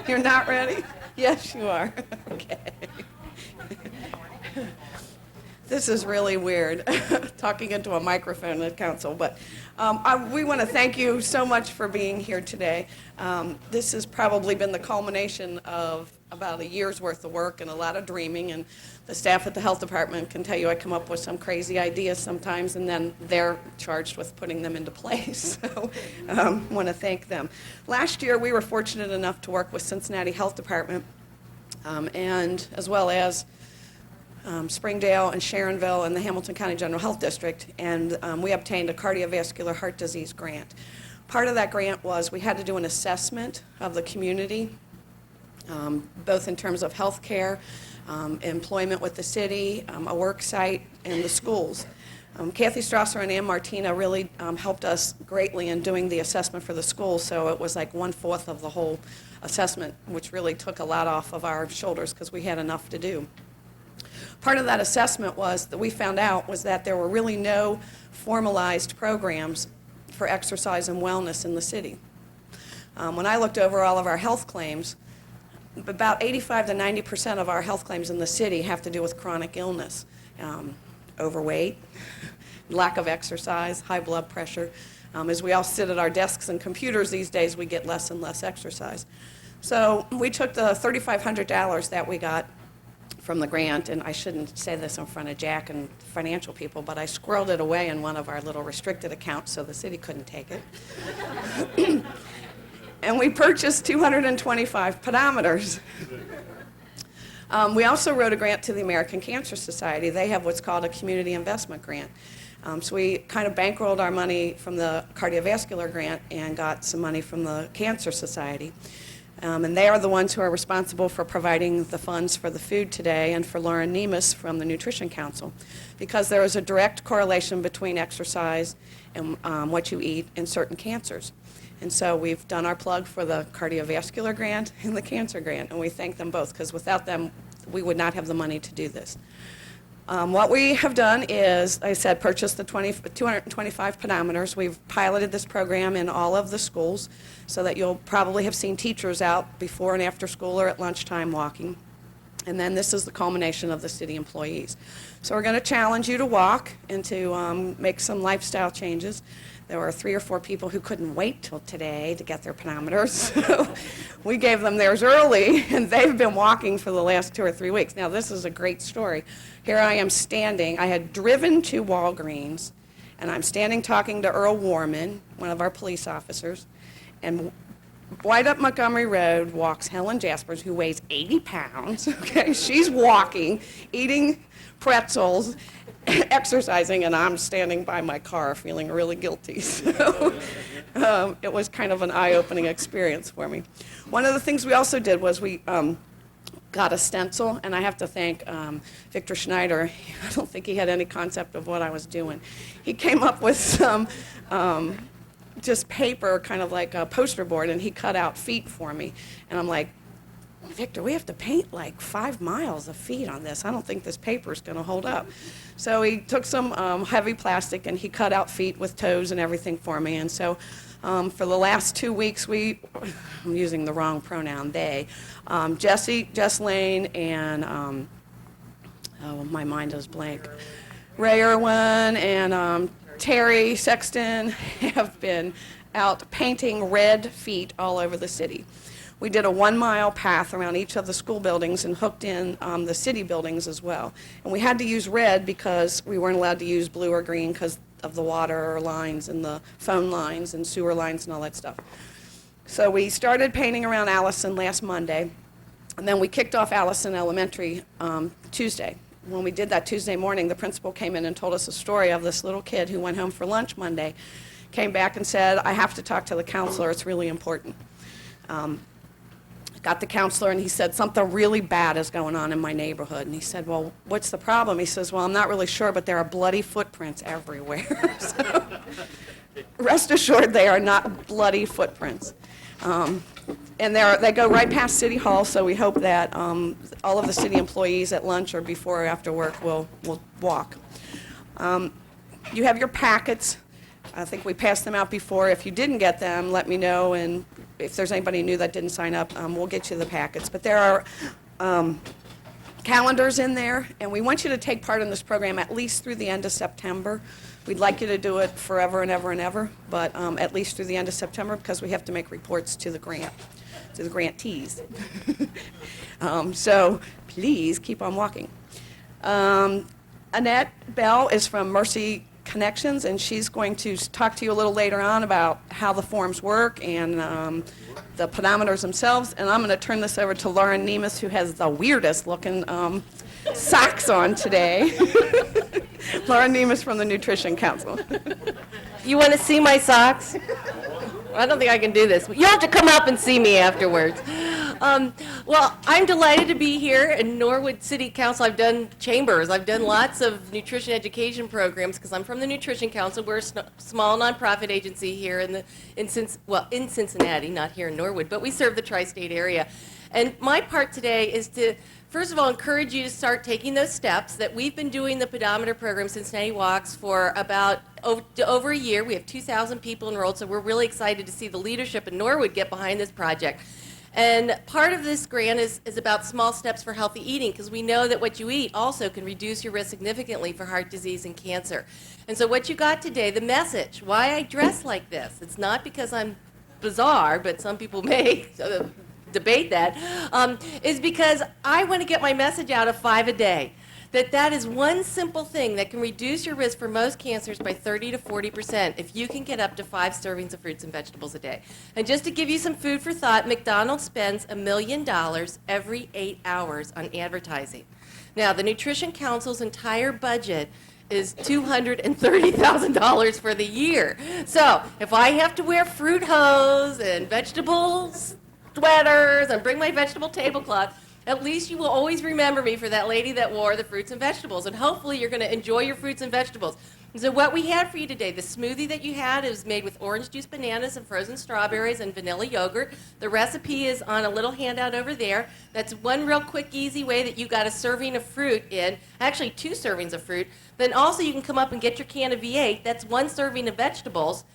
You're not ready? Yes, you are. Okay. This is really weird, talking into a microphone at council, but we want to thank you so much for being here today. This has probably been the culmination of about a year's worth of work and a lot of dreaming, and the staff at the health department can tell you I come up with some crazy ideas sometimes, and then they're charged with putting them into place. So want to thank them. Last year, we were fortunate enough to work with Cincinnati Health Department, and as well as Springdale and Sharonville and the Hamilton County General Health District, and we obtained a cardiovascular heart disease grant. Part of that grant was we had to do an assessment of the community, both in terms of health care, employment with the city, a work site, and the schools. Kathy Strasser and Ann Martina really helped us greatly in doing the assessment for the schools, so it was like 1/4 of the whole assessment, which really took a lot off of our shoulders because we had enough to do. Part of that assessment was that we found out was that there were really no formalized programs for exercise and wellness in the city. When I looked over all of our health claims, about 85 to 90% of our health claims in the city have to do with chronic illness, overweight, lack of exercise, high blood pressure. As we all sit at our desks and computers these days, we get less and less exercise. So we took the $3,500 that we got from the grant, and I shouldn't say this in front of Jack and financial people, but I squirreled it away in one of our little restricted accounts so the city couldn't take it. And we purchased 225 pedometers. We also wrote a grant to the American Cancer Society. They have what's called a community investment grant. So we kind of bankrolled our money from the cardiovascular grant and got some money from the Cancer Society. And they are the ones who are responsible for providing the funds for the food today and for Lauren Nemus from the Nutrition Council, because there is a direct correlation between exercise and what you eat and certain cancers. And so we've done our plug for the cardiovascular grant and the cancer grant, and we thank them both, because without them, we would not have the money to do this. What we have done is, I said, purchase the 225 pedometers. We've piloted this program in all of the schools so that you'll probably have seen teachers out before and after school or at lunchtime walking. And then this is the culmination of the city employees. So we're going to challenge you to walk and to make some lifestyle changes. There were 3 or 4 people who couldn't wait till today to get their pedometers. So we gave them theirs early, and they've been walking for the last 2 or 3 weeks. Now, this is a great story. Here I am standing. I had driven to Walgreens, and I'm standing talking to Earl Warman, one of our police officers, and right up Montgomery Road walks Helen Jaspers, who weighs 80 pounds. Okay, she's walking, eating pretzels, exercising, and I'm standing by my car feeling really guilty. So it was kind of an eye-opening experience for me. One of the things we also did was we got a stencil, and I have to thank Victor Schneider. I don't think he had any concept of what I was doing. He came up with some just paper, kind of like a poster board, and he cut out feet for me. And I'm like, Victor, we have to paint like 5 miles of feet on this. I don't think this paper is going to hold up. So he took some heavy plastic, and he cut out feet with toes and everything for me. And so for the last 2 weeks, I'm using the wrong pronoun, they, Jess Lane, and, oh, my mind is blank, Ray Irwin and Terry Sexton have been out painting red feet all over the city. We did a 1-mile path around each of the school buildings and hooked in the city buildings as well. And we had to use red because we weren't allowed to use blue or green because of the water lines and the phone lines and sewer lines and all that stuff. So we started painting around Allison last Monday, and then we kicked off Allison Elementary Tuesday. When we did that Tuesday morning, the principal came in and told us a story of this little kid who went home for lunch Monday, came back and said, I have to talk to the counselor, it's really important. Got the counselor, and he said, something really bad is going on in my neighborhood. And he said, well, what's the problem? He says, well, I'm not really sure, but there are bloody footprints everywhere. So, rest assured, they are not bloody footprints. And they go right past City Hall, so we hope that all of the city employees at lunch or before or after work will walk. You have your packets I think we passed them out before. If you didn't get them, let me know, and if there's anybody new that didn't sign up, we'll get you the packets. But there are calendars in there, and we want you to take part in this program at least through the end of September. We'd like you to do it forever and ever and ever, but at least through the end of September, because we have to make reports to the grantees. So please keep on walking. Annette Bell is from Mercy Connections, and she's going to talk to you a little later on about how the forms work and the pedometers themselves. And I'm going to turn this over to Lauren Nemus, who has the weirdest looking socks on today. Lauren Nemus from the Nutrition Council. You want to see my socks? I don't think I can do this. You have to come up and see me afterwards. Well, I'm delighted to be here in Norwood City Council. I've done chambers. I've done lots of nutrition education programs because I'm from the Nutrition Council. We're a small nonprofit agency here in Cincinnati, not here in Norwood, but we serve the tri-state area. And my part today is to, first of all, encourage you to start taking those steps that we've been doing the pedometer program, Cincinnati Walks, for about over a year. We have 2,000 people enrolled, so we're really excited to see the leadership in Norwood get behind this project. And part of this grant is about small steps for healthy eating, because we know that what you eat also can reduce your risk significantly for heart disease and cancer. And so what you got today, the message, why I dress like this, it's not because I'm bizarre, but some people may debate that, is because I want to get my message out of 5 a day. That is one simple thing that can reduce your risk for most cancers by 30 to 40% if you can get up to 5 servings of fruits and vegetables a day. And just to give you some food for thought, McDonald's spends $1 million every 8 hours on advertising. Now, the Nutrition Council's entire budget is $230,000 for the year. So if I have to wear fruit hose and vegetables sweaters and bring my vegetable tablecloth, at least you will always remember me for that lady that wore the fruits and vegetables. And hopefully you're going to enjoy your fruits and vegetables. So what we had for you today, the smoothie that you had is made with orange juice, bananas, and frozen strawberries and vanilla yogurt. The recipe is on a little handout over there. That's one real quick, easy way that you got a serving of fruit in, actually 2 servings of fruit. Then also you can come up and get your can of V8. That's 1 serving of vegetables.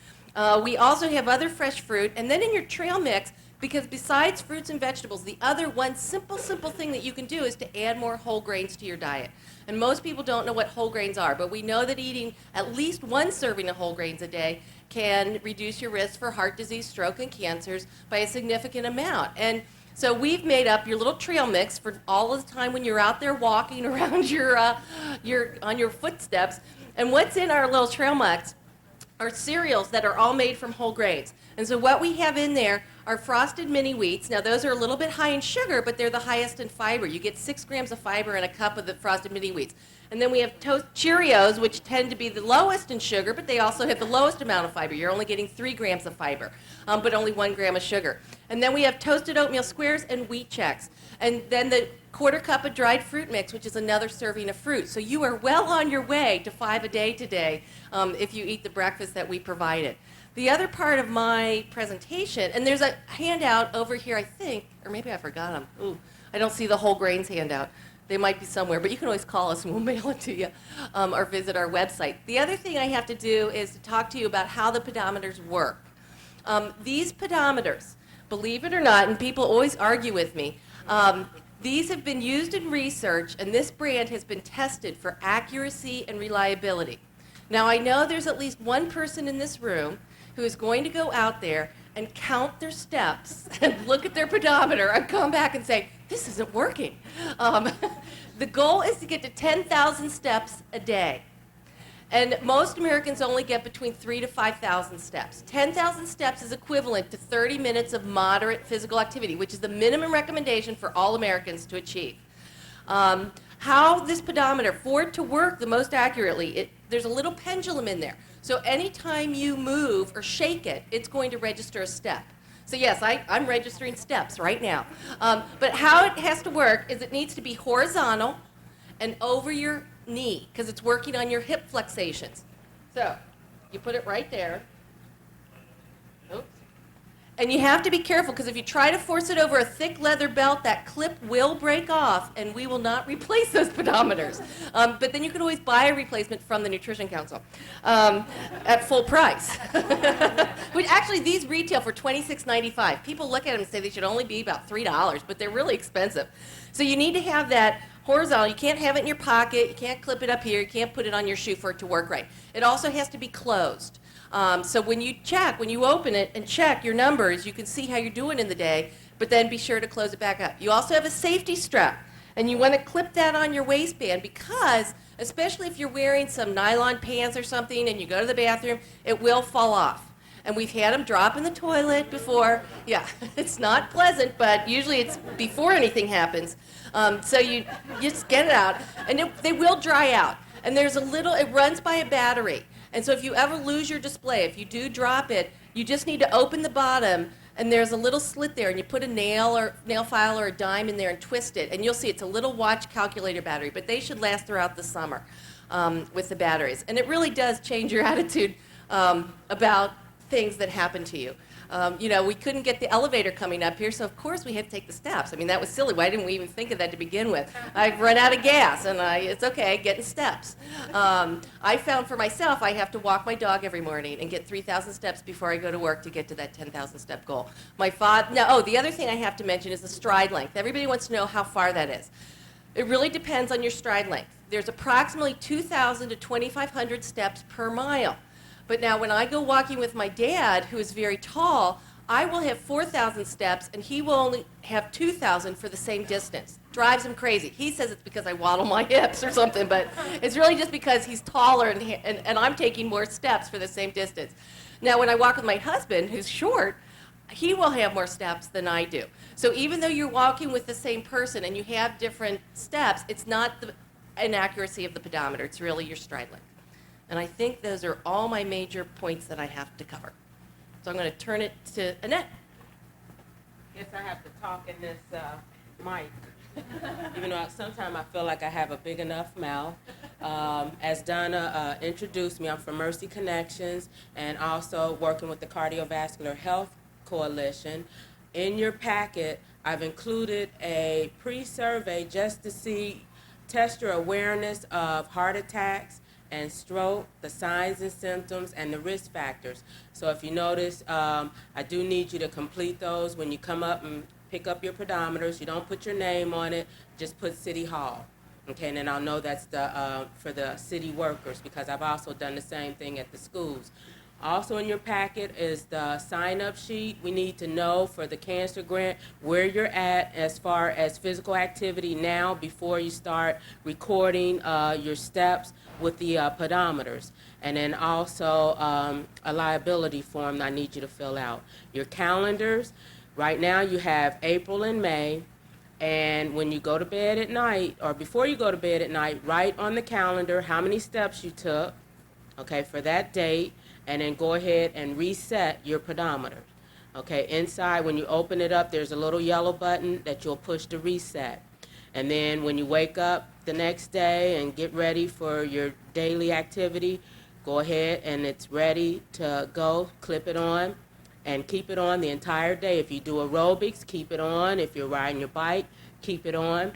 We also have other fresh fruit. And then in your trail mix, because besides fruits and vegetables, the other one simple thing that you can do is to add more whole grains to your diet. And most people don't know what whole grains are, but we know that eating at least 1 serving of whole grains a day can reduce your risk for heart disease, stroke, and cancers by a significant amount. And so we've made up your little trail mix for all of the time when you're out there walking around on your footsteps. And what's in our little trail mix are cereals that are all made from whole grains. And so what we have in there are frosted mini wheats. Now those are a little bit high in sugar, but they're the highest in fiber. You get 6 grams of fiber in a cup of the frosted mini wheats. And then we have Cheerios, which tend to be the lowest in sugar, but they also have the lowest amount of fiber. You're only getting 3 grams of fiber, but only 1 gram of sugar. And then we have toasted oatmeal squares and wheat checks. And then the 1/4 cup of dried fruit mix, which is another serving of fruit. So you are well on your way to 5 a day today if you eat the breakfast that we provided. The other part of my presentation, and there's a handout over here, I think, or maybe I forgot them. Ooh, I don't see the whole grains handout. They might be somewhere, but you can always call us and we'll mail it to you or visit our website. The other thing I have to do is to talk to you about how the pedometers work. These pedometers, believe it or not, and people always argue with me, these have been used in research, and this brand has been tested for accuracy and reliability. Now, I know there's at least one person in this room who is going to go out there and count their steps and look at their pedometer and come back and say, this isn't working. The goal is to get to 10,000 steps a day. And most Americans only get between 3,000 to 5,000 steps. 10,000 steps is equivalent to 30 minutes of moderate physical activity, which is the minimum recommendation for all Americans to achieve. How this pedometer, for it to work the most accurately, there's a little pendulum in there. So anytime you move or shake it, it's going to register a step. So yes, I'm registering steps right now. But how it has to work is it needs to be horizontal and over your knee, because it's working on your hip flexations. So you put it right there. Oops. And you have to be careful, because if you try to force it over a thick leather belt, that clip will break off, and we will not replace those pedometers. But then you can always buy a replacement from the Nutrition Council at full price. Which actually, these retail for $26.95. People look at them and say they should only be about $3, but they're really expensive. So you need to have that horizontal. You can't have it in your pocket. You can't clip it up here. You can't put it on your shoe for it to work right. It also has to be closed. So when you open it and check your numbers, you can see how you're doing in the day, but then be sure to close it back up. You also have a safety strap, and you want to clip that on your waistband because, especially if you're wearing some nylon pants or something and you go to the bathroom, it will fall off. And we've had them drop in the toilet before. Yeah, it's not pleasant, but usually it's before anything happens. So you just get it out, and they will dry out. And there's it runs by a battery. And so if you ever lose your display, if you do drop it, you just need to open the bottom, and there's a little slit there, and you put a nail file or a dime in there and twist it, and you'll see it's a little watch calculator battery, but they should last throughout the summer with the batteries. And it really does change your attitude about things that happen to you. We couldn't get the elevator coming up here, so of course we had to take the steps. I mean, that was silly. Why didn't we even think of that to begin with? I've run out of gas, and it's okay, getting steps. I found for myself I have to walk my dog every morning and get 3,000 steps before I go to work to get to that 10,000 step goal. The other thing I have to mention is the stride length. Everybody wants to know how far that is. It really depends on your stride length. There's approximately 2,000 to 2,500 steps per mile. But now when I go walking with my dad, who is very tall, I will have 4,000 steps, and he will only have 2,000 for the same distance. Drives him crazy. He says it's because I waddle my hips or something, but it's really just because he's taller and I'm taking more steps for the same distance. Now when I walk with my husband, who's short, he will have more steps than I do. So even though you're walking with the same person and you have different steps, it's not the inaccuracy of the pedometer. It's really your stride length. And I think those are all my major points that I have to cover. So I'm going to turn it to Annette. Yes, I have to talk in this mic. Even though sometimes I feel like I have a big enough mouth. As Donna introduced me, I'm from Mercy Connections and also working with the Cardiovascular Health Coalition. In your packet, I've included a pre-survey just to test your awareness of heart attacks and stroke, the signs and symptoms, and the risk factors. So if you notice, I do need you to complete those when you come up and pick up your pedometers. You don't put your name on it, just put City Hall. Okay, and then I'll know that's for the city workers, because I've also done the same thing at the schools. Also in your packet is the sign-up sheet. We need to know for the cancer grant where you're at as far as physical activity now before you start recording your steps with the pedometers. And then also a liability form I need you to fill out. Your calendars, right now you have April and May. And when you go to bed at night, or before you go to bed at night, write on the calendar how many steps you took, okay, for that date, and then go ahead and reset your pedometer. Okay, inside when you open it up, there's a little yellow button that you'll push to reset. And then when you wake up the next day and get ready for your daily activity, go ahead and it's ready to go. Clip it on and keep it on the entire day. If you do aerobics, keep it on. If you're riding your bike, keep it on.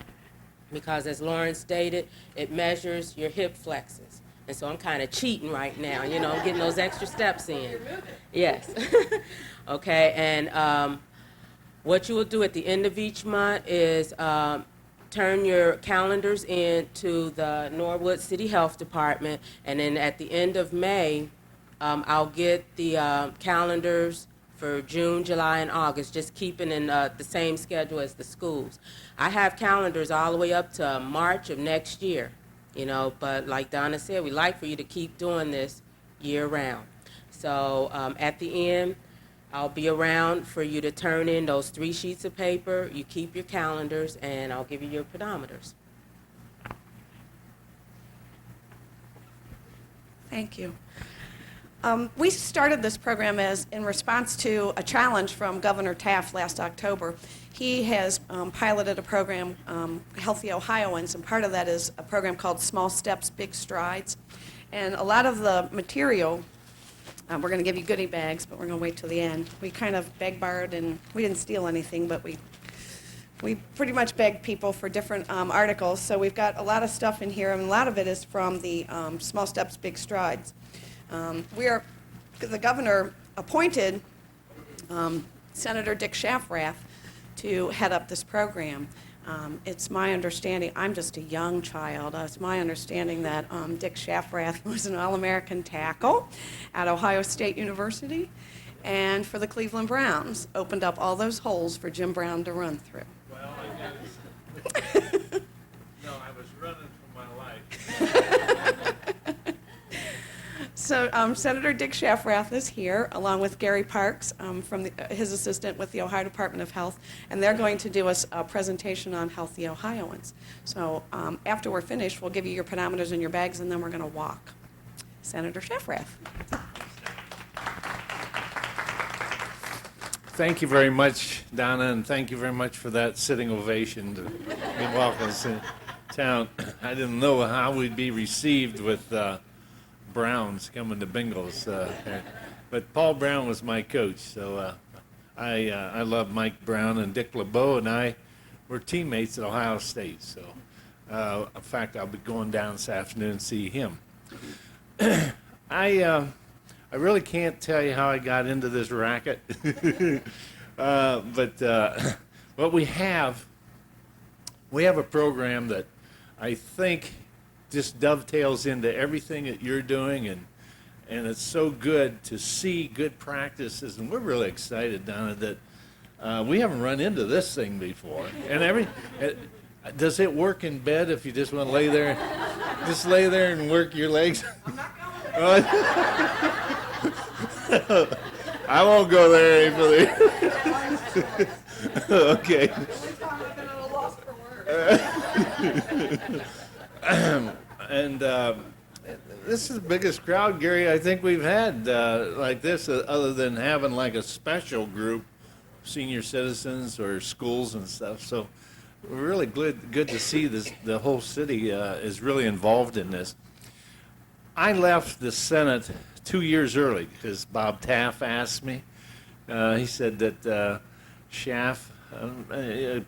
Because as Lauren stated, it measures your hip flexors. And so I'm kind of cheating right now, I'm getting those extra steps in. Yes. Okay, and what you will do at the end of each month is turn your calendars in to the Norwood City Health Department, and then at the end of May, I'll get the calendars for June, July, and August, just keeping in the same schedule as the schools. I have calendars all the way up to March of next year. But like Donna said, we like for you to keep doing this year-round. So at the end, I'll be around for you to turn in those 3 sheets of paper. You keep your calendars, and I'll give you your pedometers. Thank you. We started this program in response to a challenge from Governor Taft last October. He has piloted a program, Healthy Ohioans, and part of that is a program called Small Steps, Big Strides. And a lot of the material We're going to give you goodie bags, but we're going to wait till the end. We kind of beg-borrowed, and we didn't steal anything, but we pretty much begged people for different articles. So we've got a lot of stuff in here, and a lot of it is from the Small Steps, Big Strides. The governor appointed Senator Dick Schaffrath to head up this program. It's my understanding, I'm just a young child, it's my understanding that Dick Schaffrath was an All-American tackle at Ohio State University, and for the Cleveland Browns, opened up all those holes for Jim Brown to run through. Well, I guess. No, I was running for my life. So Senator Dick Schaffrath is here, along with Gary Parks, his assistant with the Ohio Department of Health, and they're going to do us a presentation on healthy Ohioans. So after we're finished, we'll give you your pedometers and your bags, and then we're going to walk. Senator Schaffrath. Thank you very much, Donna, and thank you very much for that sitting ovation to be welcome to town. I didn't know how we'd be received with Browns coming to Bengals, but Paul Brown was my coach, so I love Mike Brown, and Dick LeBeau and I were teammates at Ohio State. So, in fact, I'll be going down this afternoon and see him. I really can't tell you how I got into this racket, but what we have a program that I think just dovetails into everything that you're doing, and it's so good to see good practices, and we're really excited, Donna, that we haven't run into this thing before. And does it work in bed if you just want to lay there and work your legs? I'm not going there. I won't go there anymore. Okay. And this is the biggest crowd, Gary, I think we've had like this, other than having like a special group, senior citizens or schools and stuff. So we're really good to see this. The whole city is really involved in this. I left the Senate 2 years early because Bob Taft asked me. He said that Schaff,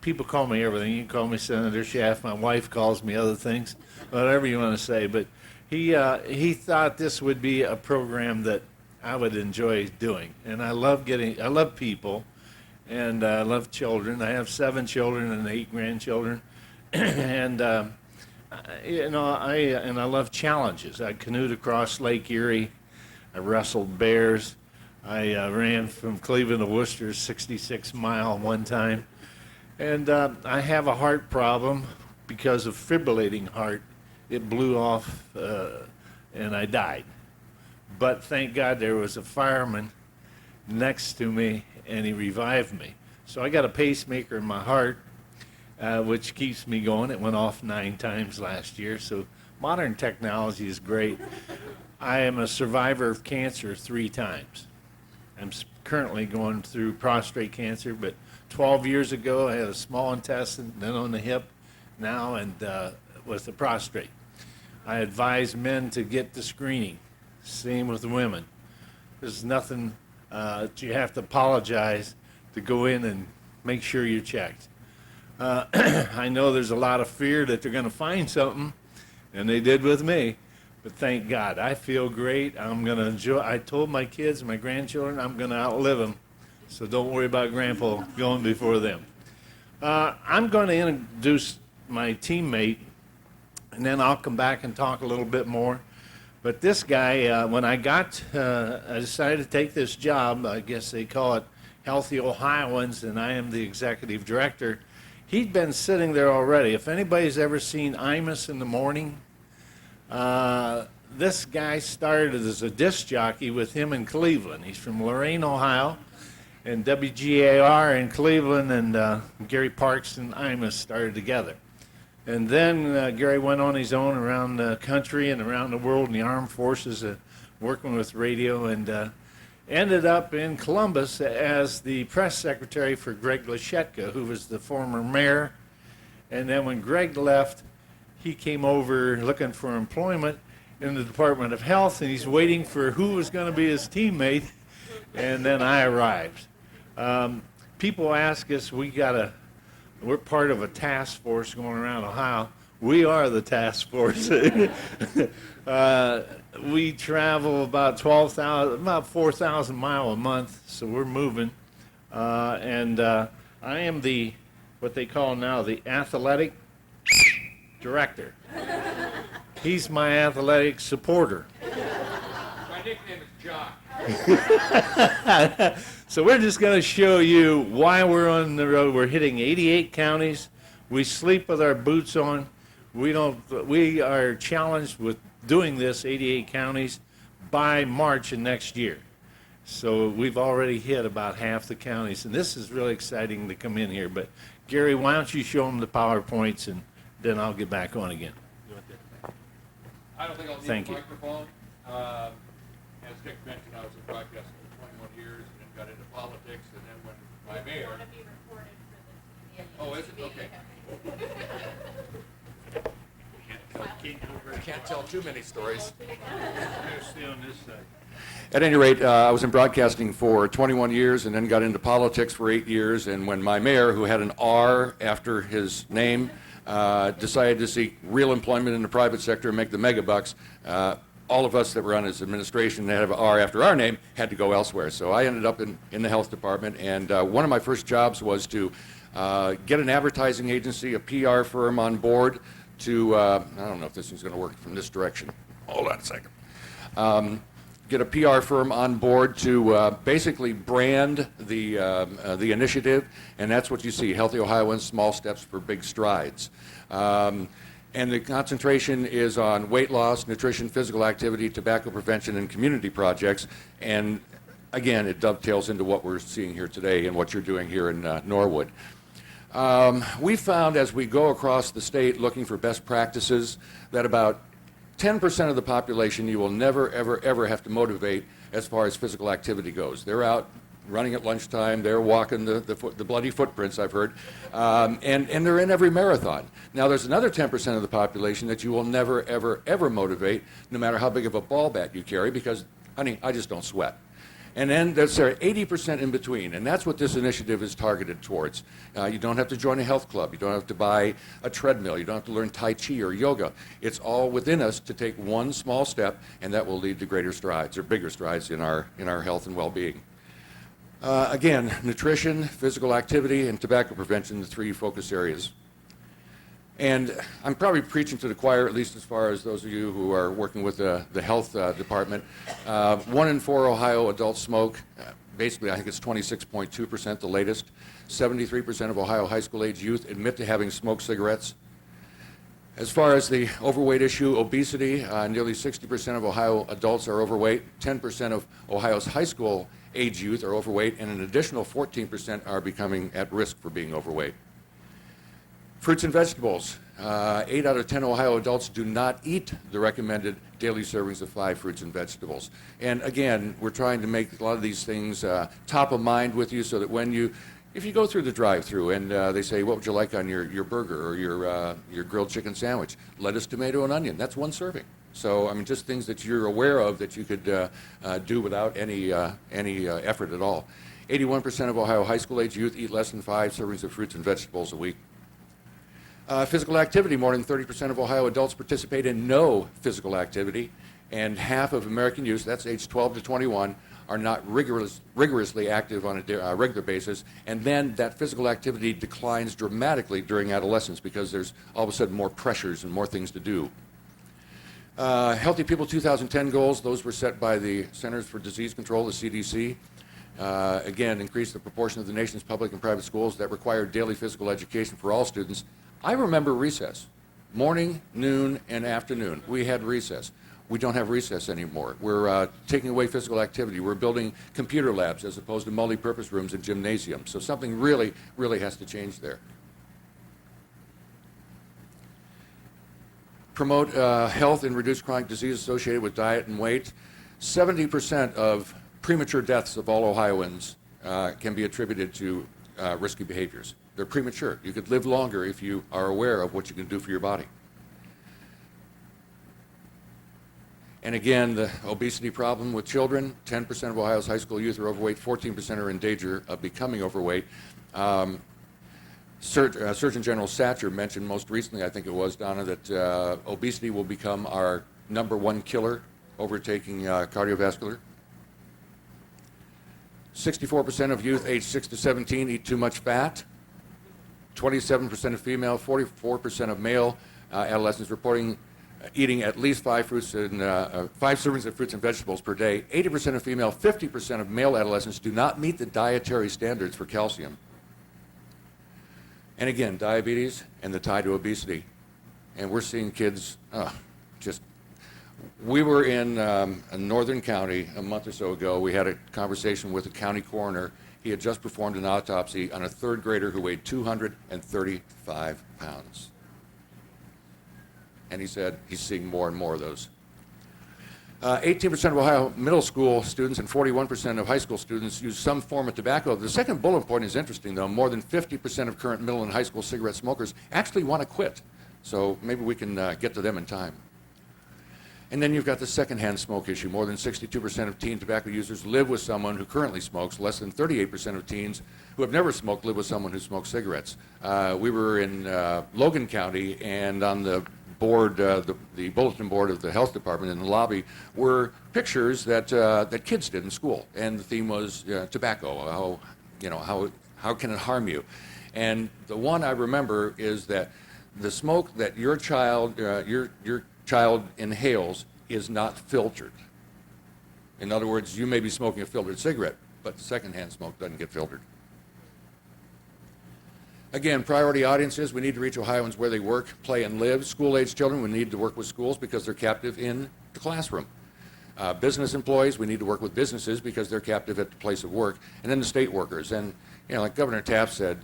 people call me everything. You can call me Senator Schaff. My wife calls me other things, whatever you want to say. But he thought this would be a program that I would enjoy doing. And I love people, and I love children. I have 7 children and 8 grandchildren, and I love challenges. I canoed across Lake Erie. I wrestled bears. I ran from Cleveland to Worcester, 66-mile one time. And I have a heart problem because of fibrillating heart. It blew off, and I died. But thank God there was a fireman next to me, and he revived me. So I got a pacemaker in my heart, which keeps me going. It went off 9 times last year, so modern technology is great. I am a survivor of cancer 3 times. I'm currently going through prostate cancer, but 12 years ago I had a small intestine, then on the hip, now, and with the prostate. I advise men to get the screening. Same with women. There's nothing that you have to apologize to go in and make sure you're checked. I know there's a lot of fear that they're going to find something, and they did with me. But thank God, I feel great. I'm going to enjoy. I told my kids and my grandchildren I'm going to outlive them, so don't worry about Grandpa going before them. I'm going to introduce my teammate, and then I'll come back and talk a little bit more. But this guy, when I decided to take this job, I guess they call it Healthy Ohioans, and I am the executive director. He'd been sitting there already. If anybody's ever seen Imus in the morning, this guy started as a disc jockey with him in Cleveland. He's from Lorain, Ohio, and WGAR in Cleveland, and Gary Parks and Imus started together. And then Gary went on his own around the country and around the world in the armed forces, working with radio, and ended up in Columbus as the press secretary for Greg Lashetka, who was the former mayor. And then when Greg left, he came over looking for employment, in the Department of Health, and he's waiting for who was going to be his teammate, and then I arrived. People ask us, we're part of a task force going around Ohio. We are the task force. We travel about 4,000 miles a month, so we're moving. I am what they call now the athletic director. He's my athletic supporter. My nickname is Jock. So we're just going to show you why we're on the road. We're hitting 88 counties. We sleep with our boots on. We are challenged with doing this 88 counties by March of next year. So we've already hit about half the counties, and this is really exciting to come in here. But Gary, why don't you show them the PowerPoints, and then I'll get back on again. I don't think I'll need Thank a you. microphone. As Dick mentioned, I was in broadcasting for 21 years and then got into politics, and then when my mayor. Oh, is it? Okay. Can't tell too many stories. Stay on this side. At any rate, I was in broadcasting for 21 years and then got into politics for 8 years. And when my mayor, who had an R after his name, decided to seek real employment in the private sector and make the mega bucks, all of us that were on his administration that have an R after our name had to go elsewhere. So I ended up in the health department. And one of my first jobs was to get an advertising agency, a PR firm on board to, I don't know if this is going to work from this direction. Hold on a second. Get a PR firm on board to basically brand the initiative, and that's what you see, Healthy Ohioans, Small Steps for Big Strides. And the concentration is on weight loss, nutrition, physical activity, tobacco prevention, and community projects. And again, it dovetails into what we're seeing here today and what you're doing here in Norwood. We found as we go across the state looking for best practices that about 10% of the population you will never, ever, ever have to motivate as far as physical activity goes. They're out running at lunchtime, they're walking the bloody footprints, I've heard, and they're in every marathon. Now, there's another 10% of the population that you will never, ever, ever motivate, no matter how big of a ball bat you carry, because, honey, I just don't sweat. And then there's 80% in between, and that's what this initiative is targeted towards. You don't have to join a health club. You don't have to buy a treadmill. You don't have to learn Tai Chi or yoga. It's all within us to take one small step, and that will lead to greater strides or bigger strides in our health and well-being. Again, nutrition, physical activity, and tobacco prevention, the three focus areas. And I'm probably preaching to the choir, at least as far as those of you who are working with the health department. 1 in 4 Ohio adults smoke. Basically, I think it's 26.2%, the latest. 73% of Ohio high school age youth admit to having smoked cigarettes. As far as the overweight issue, obesity, nearly 60% of Ohio adults are overweight. 10% of Ohio's high school age youth are overweight, and an additional 14% are becoming at risk for being overweight. Fruits and vegetables. 8 out of 10 Ohio adults do not eat the recommended daily servings of 5 fruits and vegetables. And again, we're trying to make a lot of these things top of mind with you so that if you go through the drive-through and they say, what would you like on your burger or your grilled chicken sandwich? Lettuce, tomato, and onion. That's 1 serving. So, I mean, just things that you're aware of that you could do without any effort at all. 81% of Ohio high school age youth eat less than 5 servings of fruits and vegetables a week. Physical activity, more than 30% of Ohio adults participate in no physical activity, and half of American youth, that's age 12 to 21, are not rigorously active on a regular basis, and then that physical activity declines dramatically during adolescence because there's all of a sudden more pressures and more things to do. Healthy People 2010 goals, those were set by the Centers for Disease Control, the CDC. Again, increase the proportion of the nation's public and private schools that require daily physical education for all students. I remember recess, morning, noon, and afternoon. We had recess. We don't have recess anymore. We're taking away physical activity. We're building computer labs as opposed to multi-purpose rooms and gymnasiums. So something really, really has to change there. Promote health and reduce chronic disease associated with diet and weight. 70% of premature deaths of all Ohioans can be attributed to risky behaviors. They're premature. You could live longer if you are aware of what you can do for your body. And again, the obesity problem with children, 10% of Ohio's high school youth are overweight, 14% are in danger of becoming overweight. Surgeon General Satcher mentioned most recently, I think it was, Donna, that obesity will become our #1 killer, overtaking cardiovascular. 64% of youth aged 6 to 17 eat too much fat. 27% of female, 44% of male adolescents reporting eating at least 5 servings of fruits and vegetables per day. 80% of female, 50% of male adolescents do not meet the dietary standards for calcium. And again, diabetes and the tie to obesity. And we're seeing kids we were in a northern county a month or so ago. We had a conversation with a county coroner. He had just performed an autopsy on a 3rd grader who weighed 235 pounds. And he said he's seeing more and more of those. 18% of Ohio middle school students and 41% of high school students use some form of tobacco. The second bullet point is interesting, though. More than 50% of current middle and high school cigarette smokers actually want to quit. So maybe we can get to them in time. And then you've got the secondhand smoke issue. More than 62% of teen tobacco users live with someone who currently smokes. Less than 38% of teens who have never smoked live with someone who smokes cigarettes. We were in Logan County, and on the board, the bulletin board of the health department in the lobby were pictures that kids did in school, and the theme was tobacco. How can it harm you? And the one I remember is that the smoke that your child inhales is not filtered. In other words, you may be smoking a filtered cigarette, but the secondhand smoke doesn't get filtered. Again, priority audiences, we need to reach Ohioans where they work, play, and live. School-age children, we need to work with schools because they're captive in the classroom. Business employees, we need to work with businesses because they're captive at the place of work. And then the state workers. And, like Governor Taft said,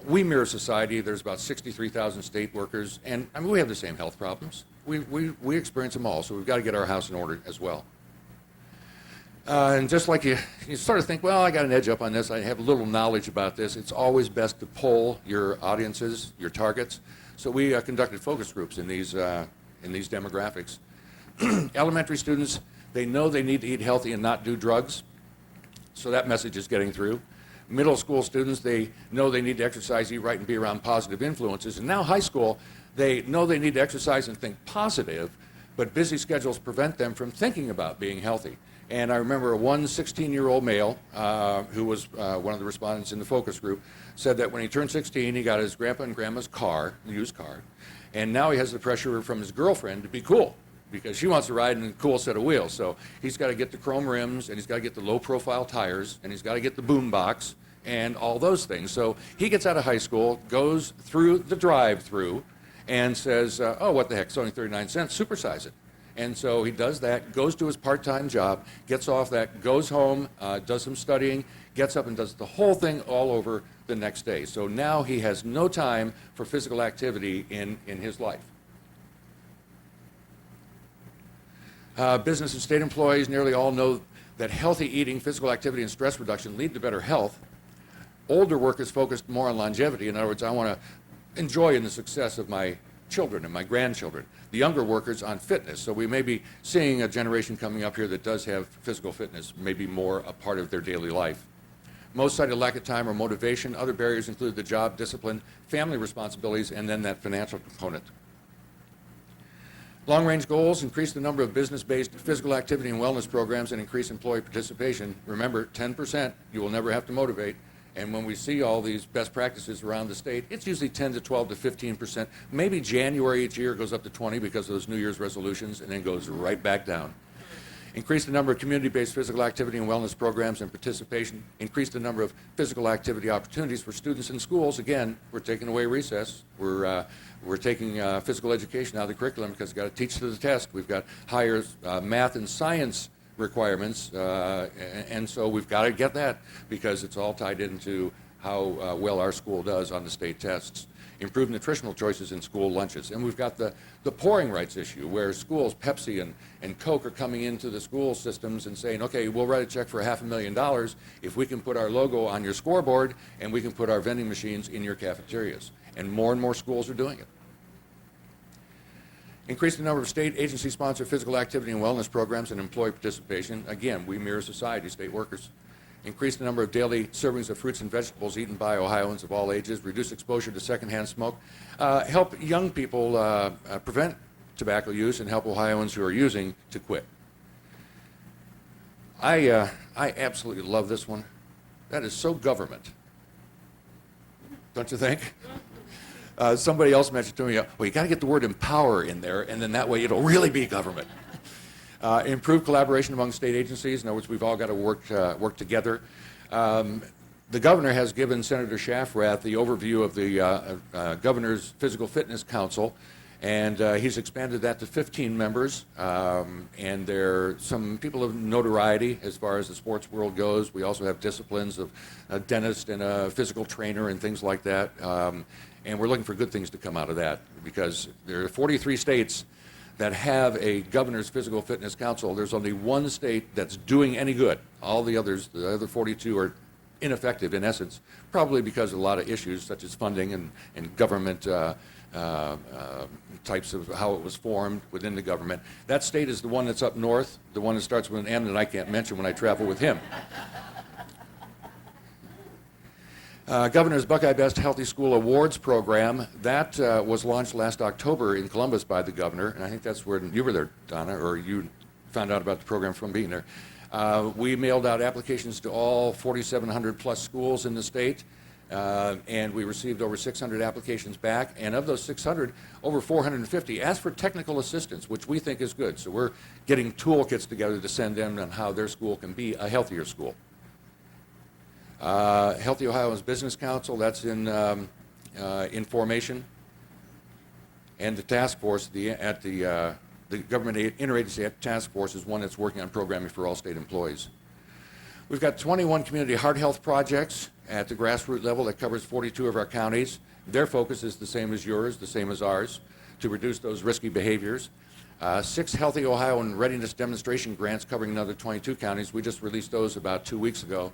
we mirror society. There's about 63,000 state workers, and we have the same health problems. We experience them all, so we've got to get our house in order as well. And just like you sort of think, well, I got an edge up on this, I have a little knowledge about this, it's always best to poll your audiences, your targets. So we conducted focus groups in these demographics. Elementary students, they know they need to eat healthy and not do drugs, so that message is getting through. Middle school students, they know they need to exercise, eat right, and be around positive influences. And now high school, they know they need to exercise and think positive, but busy schedules prevent them from thinking about being healthy. And I remember one 16-year-old male who was one of the respondents in the focus group said that when he turned 16, he got his grandpa and grandma's car, the used car, and now he has the pressure from his girlfriend to be cool because she wants to ride in a cool set of wheels. So he's got to get the chrome rims, and he's got to get the low-profile tires, and he's got to get the boom box, and all those things. So he gets out of high school, goes through the drive-through, and says, oh, what the heck, it's only 39 cents, supersize it. And so he does that, goes to his part-time job, gets off that, goes home, does some studying, gets up and does the whole thing all over the next day. So now he has no time for physical activity in his life. Business and state employees nearly all know that healthy eating, physical activity, and stress reduction lead to better health. Older workers focused more on longevity. In other words, I want to enjoy in the success of my children and my grandchildren. The younger workers on fitness. So we may be seeing a generation coming up here that does have physical fitness, maybe more a part of their daily life. Most cited lack of time or motivation. Other barriers include the job, discipline, family responsibilities, and then that financial component. Long-range goals, increase the number of business-based physical activity and wellness programs and increase employee participation. Remember, 10%, you will never have to motivate. And when we see all these best practices around the state, it's usually 10 to 12 to 15%. Maybe January each year goes up to 20 because of those New Year's resolutions, and then goes right back down. Increase the number of community-based physical activity and wellness programs and participation. Increase the number of physical activity opportunities for students in schools. Again, we're taking away recess. We're taking physical education out of the curriculum because we've got to teach to the test. We've got higher math and science requirements, and so we've got to get that because it's all tied into how well our school does on the state tests. Improve nutritional choices in school lunches. And we've got the pouring rights issue where schools, Pepsi and Coke, are coming into the school systems and saying, okay, we'll write a check for $500,000 if we can put our logo on your scoreboard and we can put our vending machines in your cafeterias. And more schools are doing it. Increase the number of state agency-sponsored physical activity and wellness programs and employee participation. Again, we mirror society, state workers. Increase the number of daily servings of fruits and vegetables eaten by Ohioans of all ages. Reduce exposure to secondhand smoke. Help young people prevent tobacco use and help Ohioans who are using to quit. I absolutely love this one. That is so government. Don't you think? Somebody else mentioned to me, well, you got to get the word empower in there, and then that way it'll really be government. Improve collaboration among state agencies. In other words, we've all got to work together. The governor has given Senator Shafrath the overview of the Governor's Physical Fitness Council, and he's expanded that to 15 members. And there are some people of notoriety as far as the sports world goes. We also have disciplines of a dentist and a physical trainer and things like that. And we're looking for good things to come out of that, because there are 43 states that have a Governor's Physical Fitness Council. There's only one state that's doing any good. All the others, the other 42, are ineffective in essence, probably because of a lot of issues such as funding and government types of how it was formed within the government. That state is the one that's up north, the one that starts with an M that I can't mention when I travel with him. Governor's Buckeye Best Healthy School Awards program, that was launched last October in Columbus by the governor, and I think that's where you were there, Donna, or you found out about the program from being there. We mailed out applications to all 4,700 plus schools in the state, and we received over 600 applications back, and of those 600, over 450 asked for technical assistance, which we think is good. So we're getting toolkits together to send them on how their school can be a healthier school. Healthy Ohioans Business Council, that's in formation. And the task force at the Government Interagency Task Force is one that's working on programming for all state employees. We've got 21 community heart health projects at the grassroots level that covers 42 of our counties. Their focus is the same as yours, the same as ours, to reduce those risky behaviors. 6 Healthy Ohioan Readiness Demonstration Grants covering another 22 counties. We just released those about 2 weeks ago.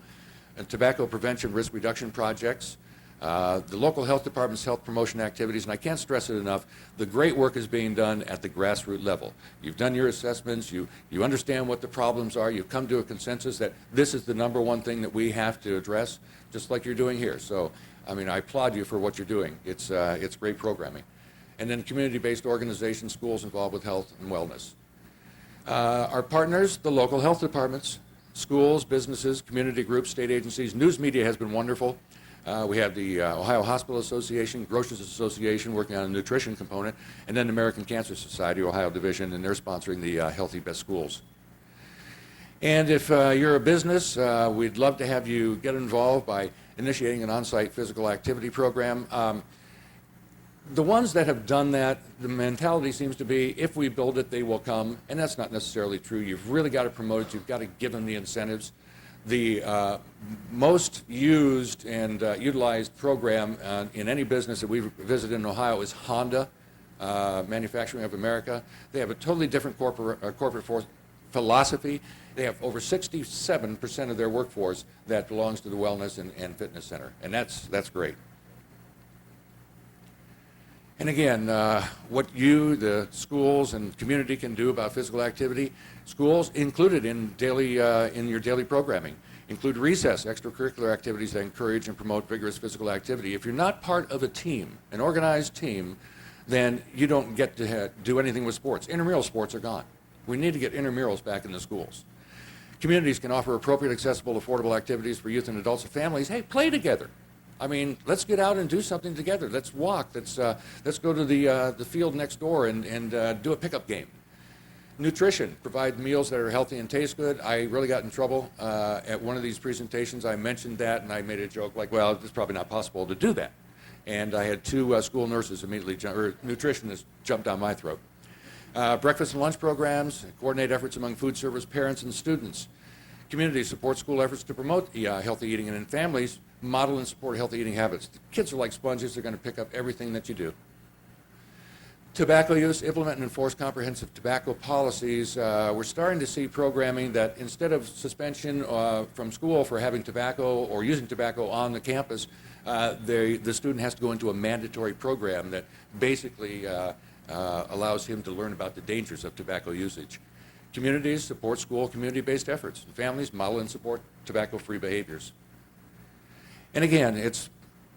And tobacco prevention risk reduction projects, the local health department's health promotion activities, and I can't stress it enough, the great work is being done at the grassroots level. You've done your assessments, you understand what the problems are, you've come to a consensus that this is the number one thing that we have to address, just like you're doing here. So, I mean, I applaud you for what you're doing. It's great programming. And then community-based organizations, schools involved with health and wellness. Our partners, the local health departments, schools, businesses, community groups, state agencies. News media has been wonderful. We have the Ohio Hospital Association, Grocers Association working on a nutrition component, and then the American Cancer Society, Ohio Division, and they're sponsoring the Healthy Best Schools. And if you're a business, we'd love to have you get involved by initiating an on-site physical activity program. The ones that have done that, the mentality seems to be, if we build it, they will come, and that's not necessarily true. You've really got to promote it. You've got to give them the incentives. The most used and utilized program in any business that we've visited in Ohio is Honda, Manufacturing of America. They have a totally different corporate philosophy. They have over 67% of their workforce that belongs to the Wellness and Fitness Center, and that's great. And again, what you, the schools and community can do about physical activity, schools included in your daily programming. Include recess, extracurricular activities that encourage and promote vigorous physical activity. If you're not part of a team, an organized team, then you don't get to do anything with sports. Intramural sports are gone. We need to get intramurals back in the schools. Communities can offer appropriate, accessible, affordable activities for youth and adults and families. Hey, play together. I mean, let's get out and do something together. Let's walk. Let's go to the field next door and do a pickup game. Nutrition, provide meals that are healthy and taste good. I really got in trouble at one of these presentations. I mentioned that, and I made a joke like, well, it's probably not possible to do that. And I had 2 school nurses immediately, or nutritionists, jump down my throat. Breakfast and lunch programs, coordinate efforts among food service parents and students. Communities support school efforts to promote healthy eating, and in families, model and support healthy eating habits. The kids are like sponges. They're going to pick up everything that you do. Tobacco use, implement and enforce comprehensive tobacco policies. We're starting to see programming that instead of suspension from school for having tobacco or using tobacco on the campus, the student has to go into a mandatory program that basically allows him to learn about the dangers of tobacco usage. Communities support school community-based efforts, and families model and support tobacco-free behaviors. And again, it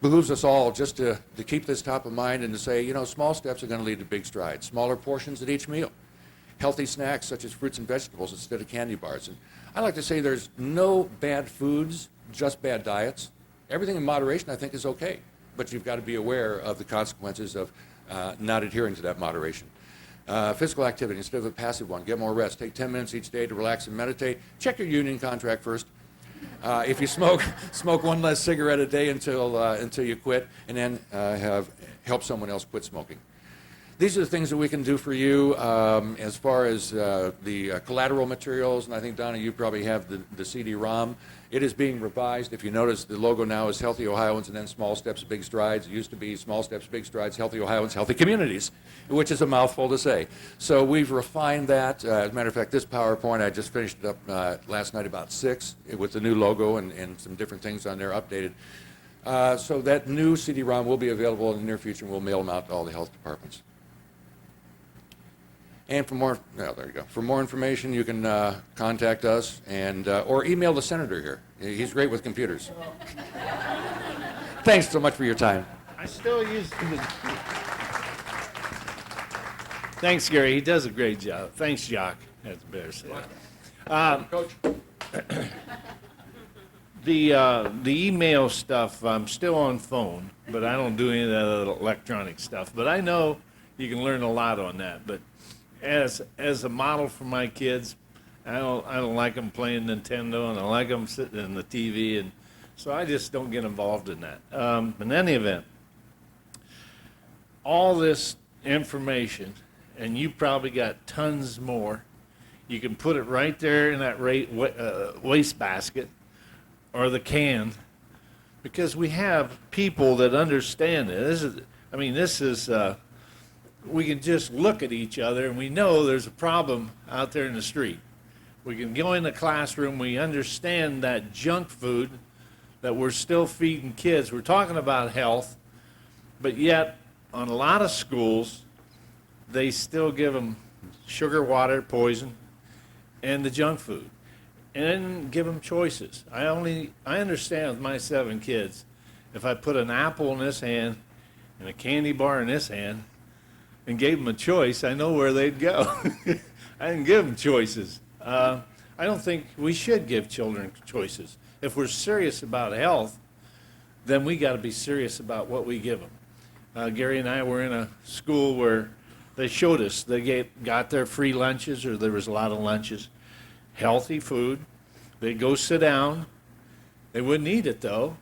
behooves us all just to keep this top of mind and to say, you know, small steps are going to lead to big strides. Smaller portions at each meal. Healthy snacks such as fruits and vegetables instead of candy bars. And I like to say there's no bad foods, just bad diets. Everything in moderation, I think, is okay. But you've got to be aware of the consequences of not adhering to that moderation. Physical activity instead of a passive one. Get more rest. Take 10 minutes each day to relax and meditate. Check your union contract first. If you smoke one less cigarette a day until you quit, and then help someone else quit smoking. These are the things that we can do for you as far as the collateral materials, and I think, Donna, you probably have the CD-ROM. It is being revised. If you notice, the logo now is Healthy Ohioans and then Small Steps, Big Strides. It used to be Small Steps, Big Strides, Healthy Ohioans, Healthy Communities, which is a mouthful to say. So we've refined that. As a matter of fact, this PowerPoint, I just finished it up last night about 6 with the new logo and some different things on there updated. So that new CD-ROM will be available in the near future, and we'll mail them out to all the health departments. And for more, well, there you go. For more information, you can contact us and or email the senator here. He's great with computers. Thanks so much for your time. I still use. Thanks, Gary. He does a great job. Thanks, Jock. That's better said. Coach. The email stuff, I'm still on phone, but I don't do any of that electronic stuff. But I know you can learn a lot on that. But as a model for my kids, I don't like them playing Nintendo, and I like them sitting in the TV, and so I just don't get involved in that. In any event, all this information, and you probably got tons more. You can put it right there in that waste basket or the can, because we have people that understand it. This is we can just look at each other and we know there's a problem out there in the street. We can go in the classroom, we understand that junk food that we're still feeding kids. We're talking about health, but yet on a lot of schools, they still give them sugar, water, poison, and the junk food, and then give them choices. I understand with my 7 kids, if I put an apple in this hand and a candy bar in this hand and gave them a choice, I know where they'd go. I didn't give them choices. I don't think we should give children choices. If we're serious about health, then we got to be serious about what we give them. Gary and I were in a school where they showed us they got their free lunches, or there was a lot of lunches, healthy food. They'd go sit down. They wouldn't eat it, though.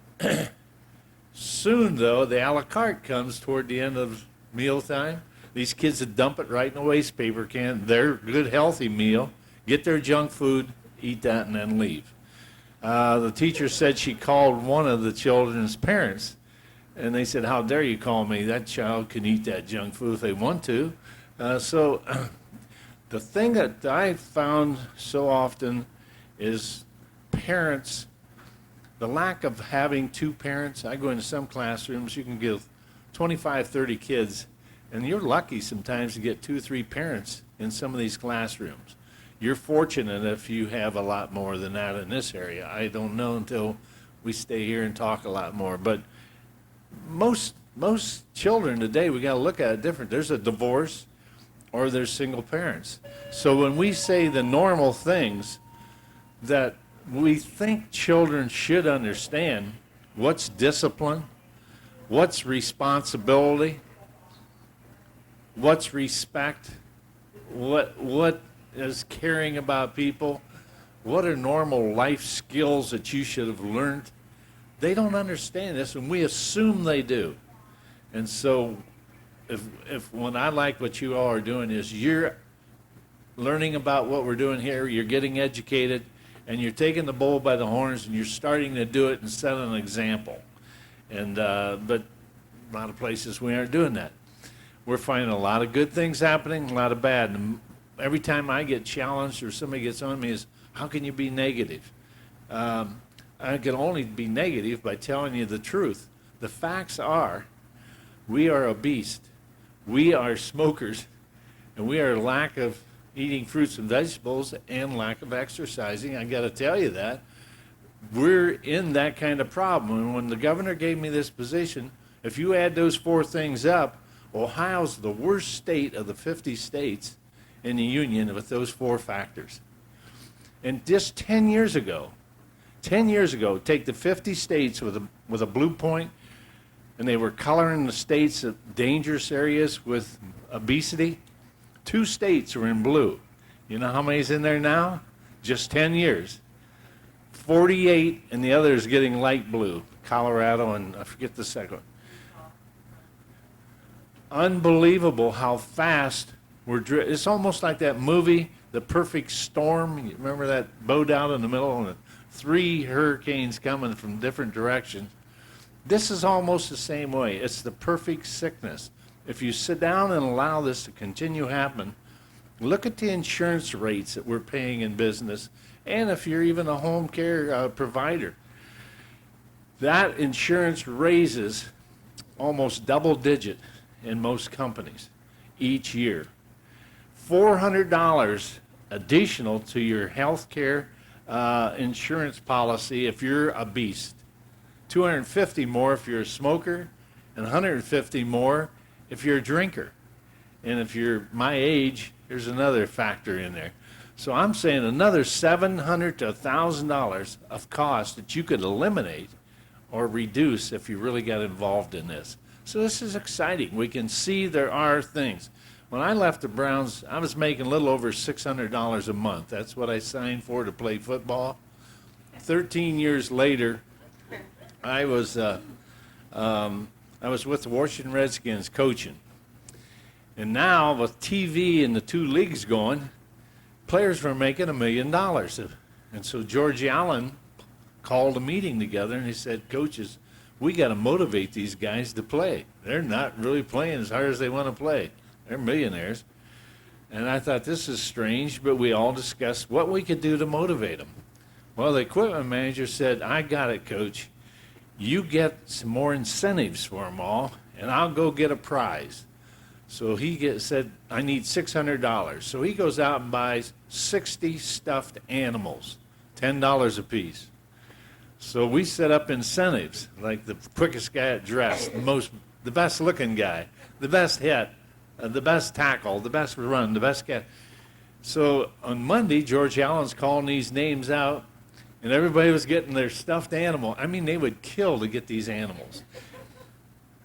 Soon, though, the a la carte comes toward the end of mealtime. These kids would dump it right in a waste paper can, their good, healthy meal, get their junk food, eat that, and then leave. The teacher said she called one of the children's parents, and they said, "How dare you call me? That child can eat that junk food if they want to." So the thing that I found so often is parents, the lack of having 2 parents. I go into some classrooms, you can give 25, 30 kids, and you're lucky sometimes to get 2 or 3 parents in some of these classrooms. You're fortunate if you have a lot more than that in this area. I don't know until we stay here and talk a lot more. But most children today, we got to look at it different. There's a divorce or there's single parents. So when we say the normal things that we think children should understand, what's discipline, what's responsibility, what's respect, what is caring about people, what are normal life skills that you should have learned. They don't understand this, and we assume they do. And so if when I like what you all are doing is you're learning about what we're doing here, you're getting educated, and you're taking the bull by the horns, and you're starting to do it and set an example. And but a lot of places we aren't doing that. We're finding a lot of good things happening, a lot of bad. And every time I get challenged or somebody gets on me is, how can you be negative? I can only be negative by telling you the truth. The facts are, we are a beast. We are smokers, and we are lack of eating fruits and vegetables and lack of exercising. I got to tell you that. We're in that kind of problem. And when the governor gave me this position, if you add those four things up, Ohio's the worst state of the 50 states in the union with those four factors. And just 10 years ago, take the 50 states with a blue point, and they were coloring the states of dangerous areas with obesity. 2 states were in blue. You know how many's in there now? Just 10 years. 48, and the other is getting light blue. Colorado, and I forget the second one. Unbelievable how fast it's almost like that movie, The Perfect Storm. You remember that boat out in the middle and 3 hurricanes coming from different directions? This is almost the same way. It's the perfect sickness. If you sit down and allow this to continue happen, look at the insurance rates that we're paying in business, and if you're even a home care provider. That insurance raises almost double digit in most companies each year. $400 additional to your health care insurance policy if you're obese. $250 more if you're a smoker, and $150 more if you're a drinker. And if you're my age, there's another factor in there. So I'm saying another $700 to $1,000 of cost that you could eliminate or reduce if you really got involved in this. So this is exciting. We can see there are things. When I left the Browns, I was making a little over $600 a month. That's what I signed for to play football. 13 years later, I was with the Washington Redskins coaching. And now with TV and the 2 leagues going, players were making $1 million. And so George Allen called a meeting together and he said, coaches, we got to motivate these guys to play. They're not really playing as hard as they want to play. They're millionaires. And I thought, this is strange, but we all discussed what we could do to motivate them. Well, the equipment manager said, I got it, coach. You get some more incentives for them all, and I'll go get a prize. So he said, I need $600. So he goes out and buys 60 stuffed animals, $10 a piece. So we set up incentives, like the quickest guy at dress, the best looking guy, the best hit, the best tackle, the best run, the best catch. So on Monday, George Allen's calling these names out, and everybody was getting their stuffed animal. I mean, they would kill to get these animals.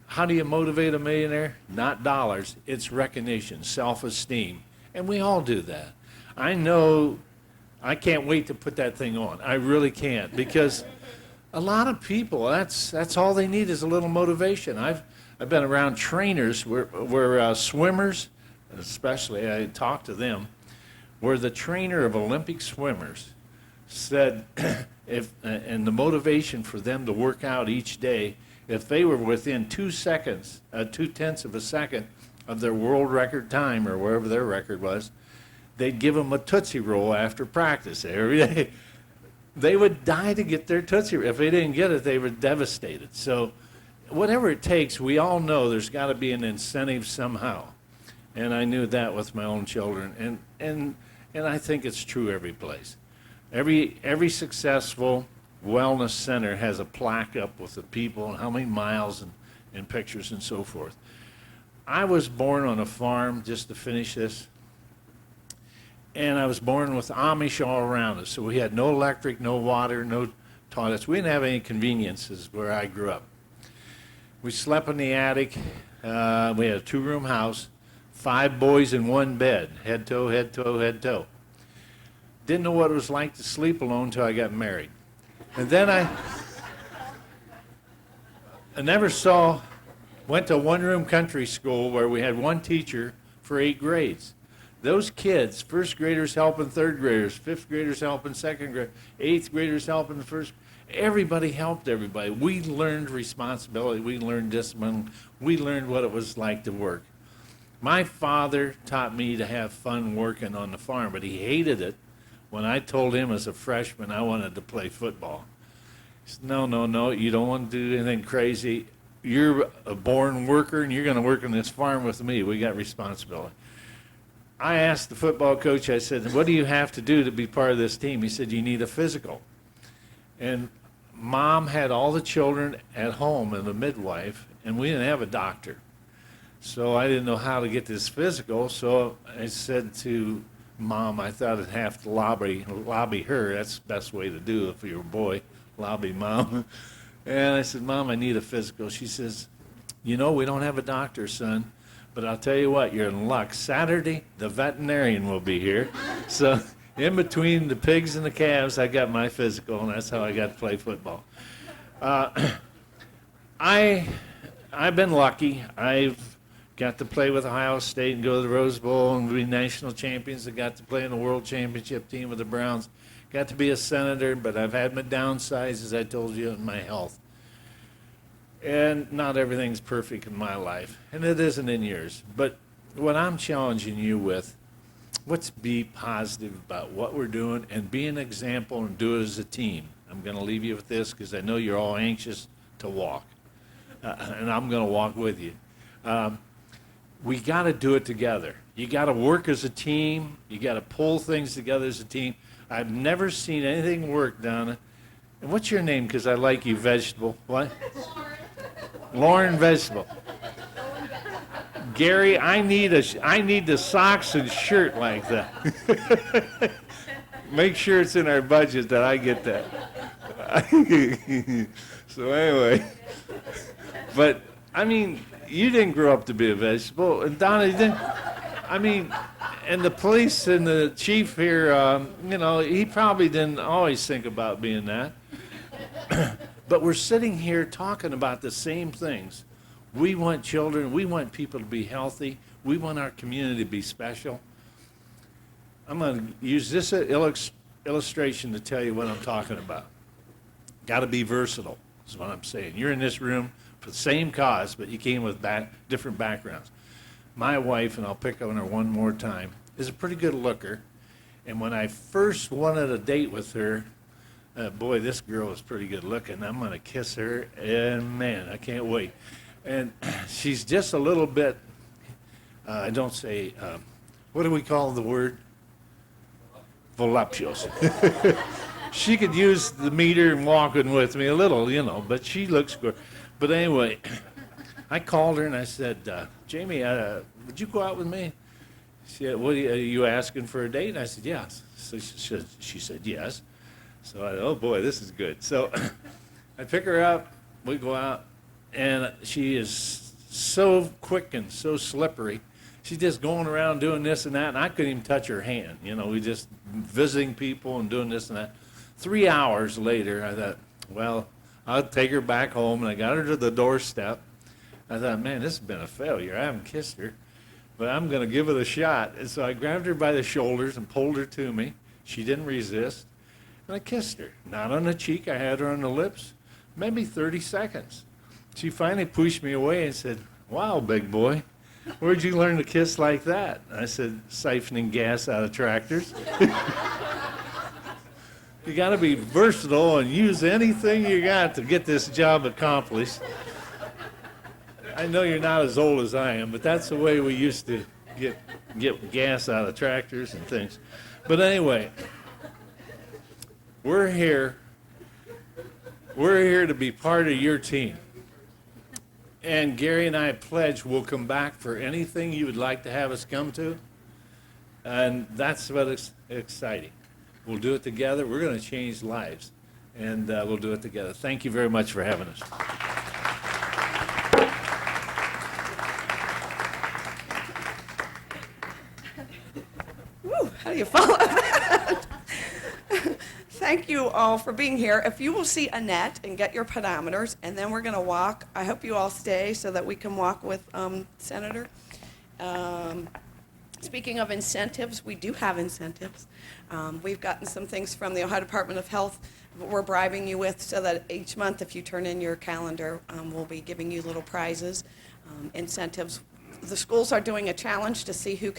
How do you motivate a millionaire? Not dollars. It's recognition, self-esteem. And we all do that. I know I can't wait to put that thing on. I really can't, because a lot of people, that's all they need is a little motivation. I've been around trainers where swimmers, especially, I talked to them, where the trainer of Olympic swimmers said and the motivation for them to work out each day, if they were within 2 seconds, 0.2 of a second of their world record time or wherever their record was, they'd give them a Tootsie Roll after practice every day. They would die to get their Tootsie Roll. If they didn't get it, they were devastated. So whatever it takes, we all know there's got to be an incentive somehow. And I knew that with my own children. And I think it's true every place. Every successful wellness center has a plaque up with the people and how many miles and pictures and so forth. I was born on a farm, just to finish this, and I was born with Amish all around us. So we had no electric, no water, no toilets. We didn't have any conveniences where I grew up. We slept in the attic. We had a 2-room house, 5 boys in 1 bed, head, toe, head, toe, head, toe. Didn't know what it was like to sleep alone until I got married. And then I went to a 1-room country school where we had 1 teacher for 8 grades. Those kids, 1st graders helping 3rd graders, 5th graders helping 2nd grade, 8th graders helping the 1st. Everybody helped everybody. We learned responsibility. We learned discipline. We learned what it was like to work. My father taught me to have fun working on the farm, but he hated it when I told him as a freshman I wanted to play football. He said, no, you don't want to do anything crazy. you're a born worker and you're going to work on this farm with me. We got responsibility. I asked the football coach, I said, what do you have to do to be part of this team? He said, you need a physical. And Mom had all the children at home and the midwife, and we didn't have a doctor. So I didn't know how to get this physical, so I said to Mom, I thought I'd have to lobby her. That's the best way to do it for your boy, lobby Mom. And I said, Mom, I need a physical. She says, you know, we don't have a doctor, son. But I'll tell you what, you're in luck. Saturday, the veterinarian will be here. So in between the pigs and the calves, I got my physical, and that's how I got to play football. I've been lucky. I've got to play with Ohio State and go to the Rose Bowl and be national champions. I got to play in the world championship team with the Browns. Got to be a senator, but I've had my downsides, as I told you, in my health. And not everything's perfect in my life, and it isn't in yours. But what I'm challenging you with, let's be positive about what we're doing and be an example and do it as a team. I'm going to leave you with this because I know you're all anxious to walk, and I'm going to walk with you. We got to do it together. You got to work as a team. You got to pull things together as a team. I've never seen anything work, Donna. And what's your name? Because I like you, Vegetable. What? Lauren Vegetable. Gary, I need the socks and shirt like that. Make sure it's in our budget that I get that. So anyway, but I mean, you didn't grow up to be a vegetable, and Donna, you didn't. I mean, and the police and the chief here, you know, he probably didn't always think about being that. But we're sitting here talking about the same things. We want children. We want people to be healthy. We want our community to be special. I'm going to use this illustration to tell you what I'm talking about. Got to be versatile is what I'm saying. You're in this room for the same cause, but you came with different backgrounds. My wife, and I'll pick on her one more time, is a pretty good looker. And when I first wanted a date with her, boy, this girl is pretty good looking. I'm going to kiss her, and man, I can't wait. And she's just a little bit, I don't say, what do we call the word? Voluptuous. She could use the meter and walking with me a little, you know, but she looks good. But anyway, I called her and I said, Jamie, would you go out with me? She said, are you asking for a date? And I said, yes. So she said, yes. So I thought, oh boy, this is good. So I pick her up, we go out, and she is so quick and so slippery. She's just going around doing this and that, and I couldn't even touch her hand. You know, we just visiting people and doing this and that. 3 hours later, I thought, well, I'll take her back home, and I got her to the doorstep. I thought, man, this has been a failure. I haven't kissed her, but I'm going to give it a shot. And so I grabbed her by the shoulders and pulled her to me. She didn't resist. And I kissed her, not on the cheek, I had her on the lips, maybe 30 seconds. She finally pushed me away and said, wow, big boy, where'd you learn to kiss like that? And I said, siphoning gas out of tractors. You got to be versatile and use anything you got to get this job accomplished. I know you're not as old as I am, but that's the way we used to get gas out of tractors and things. But anyway, we're here to be part of your team. And Gary and I pledge we'll come back for anything you would like to have us come to. And that's what's exciting. We'll do it together. We're going to change lives. And we'll do it together. Thank you very much for having us. Woo, how do you follow that? Thank you all for being here. If you will see Annette and get your pedometers, and then we're going to walk. I hope you all stay so that we can walk with Senator. Speaking of incentives, we do have incentives. We've gotten some things from the Ohio Department of Health we're bribing you with so that each month if you turn in your calendar, we'll be giving you little prizes, incentives. The schools are doing a challenge to see who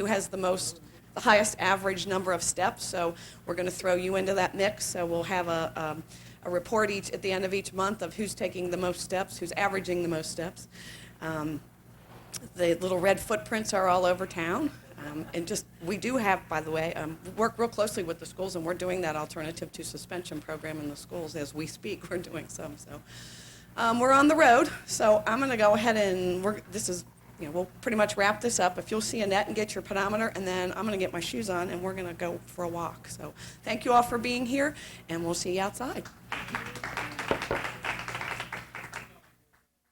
has the highest average number of steps, so we're going to throw you into that mix. So we'll have a a report at the end of each month of who's taking the most steps, who's averaging the most steps. The little red footprints are all over town. We do have, by the way, work real closely with the schools, and we're doing that alternative to suspension program in the schools as we speak. We're doing some, so. We're on the road, so I'm going to go ahead and we'll pretty much wrap this up. If you'll see Annette and get your pedometer, and then I'm going to get my shoes on, and we're going to go for a walk. So thank you all for being here, and we'll see you outside.